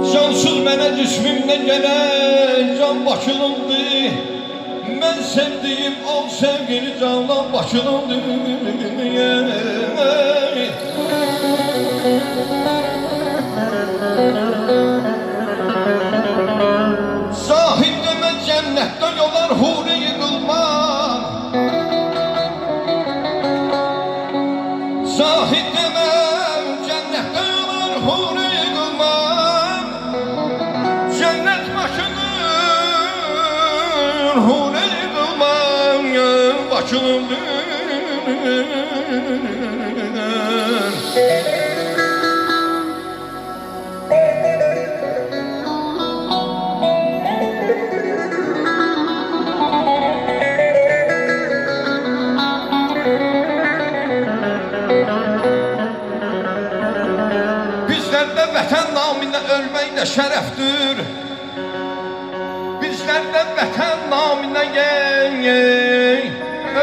Cansız mənə cismimdən gələn can başılındı. Mən sevdiyim o sevgili candan başılındı. Zahid demə cənnətdən yolar huri yıkılmam. Zahid demə cənnətdən yolar huri yıkılmam. Cennet başının huri yıkılmam. Başının bizlərdə vətən naminə ölmək də şərəfdir. Bizlərdə vətən naminə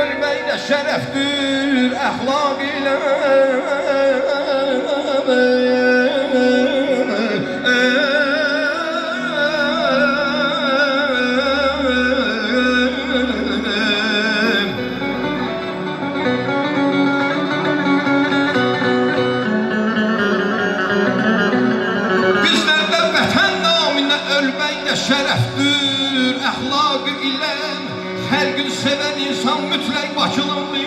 ölmək də şərəfdir. Əxlaq ilə şərəfdir, əxlaq ilə hər gün sevən insan mütləq başılındır.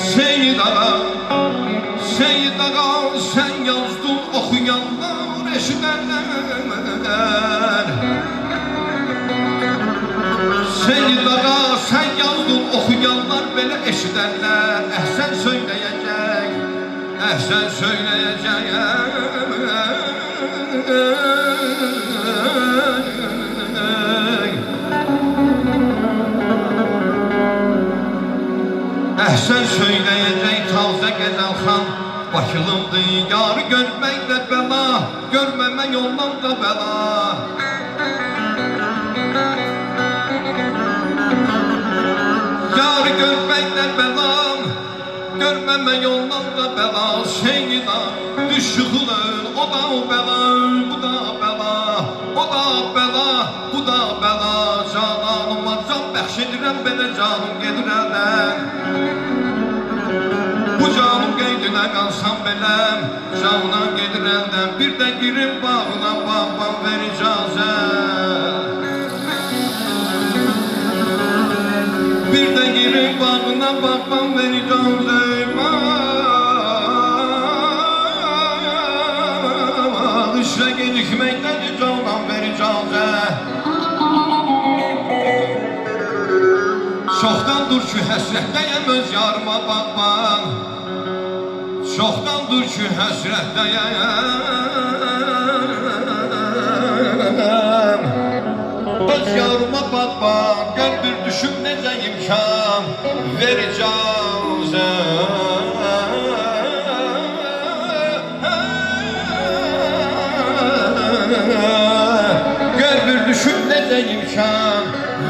Seyid ağa, Seyid ağa, sən yazdın oxuyanlar eşidənlər. Seyid ağa, sən yazdın oxuyanlar belə eşidənlər. Əhsən söyləyəcək, əhsən söyləyəcək. Əhsən söyləyəcək tazə Qəzəlxan Bakılımdır. Yarı görmək də bəla, görməmək ondan da bəla. Yarı görmək də bəla, görməmək ondan da bəla. Seyida düşüxülür, o da bəla, bu da bəla. O da bəla, bu da bəla. Cananıma can bəxş edirəm, belə canım gedir əldən. Bu canım qeydinə qalsam belə, canına gedir əldən. Bir də girim bağına, bağban ver icazə. Bir də girim bağına, bağban ver icazə. İşə gecikməkdədir candan ver icazə. Çoxdandır ki həsrətdəyəm öz yarıma baxman. Çoxdandır ki həsrətdəyəm öz yarıma baxman. Gör bir düşüm necə imkan ver icazə. Gör bir düşün necə imkan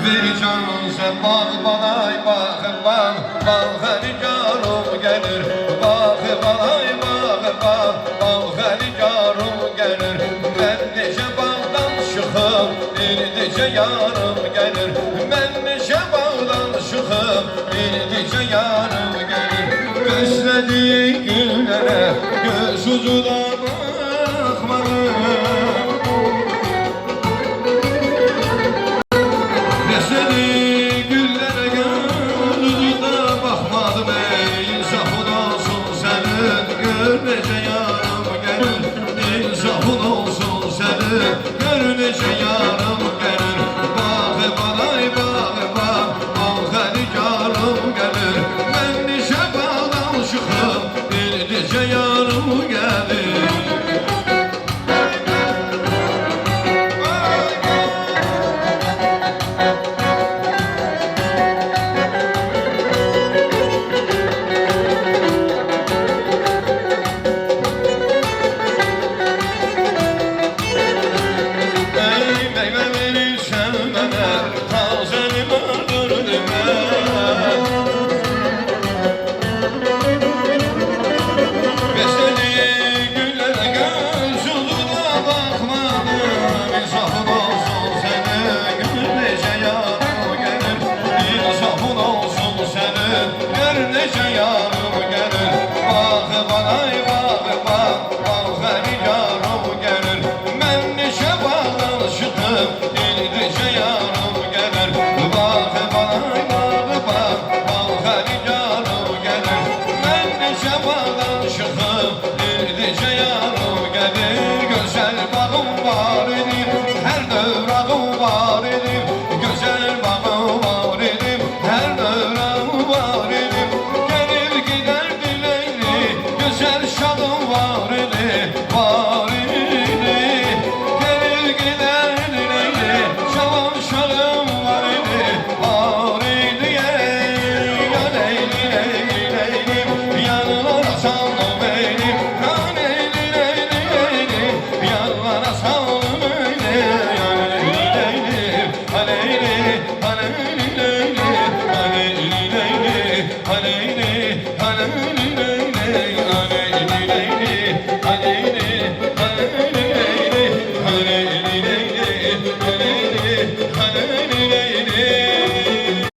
ver icazə. Bağ balay bağ bağ, bağ həricarım gəlir. Bağ balay bağ bağ, bağ həricarım gəlir. Mən necə bağdan çıxım, bir necə yarım gəlir. Mən necə bağdan çıxım, bir necə yarım gəlir. Gözlədiyi günlərə göz ucuna baxmadım. Necə yarım gəlir, insafın olsun sənin. Gör necə yarım gəlir. Bağ balay bağ bağ, bağ həricarım gəlir. Mən necə bağdan çıxım, bir necə yarım gəlir. vereceğim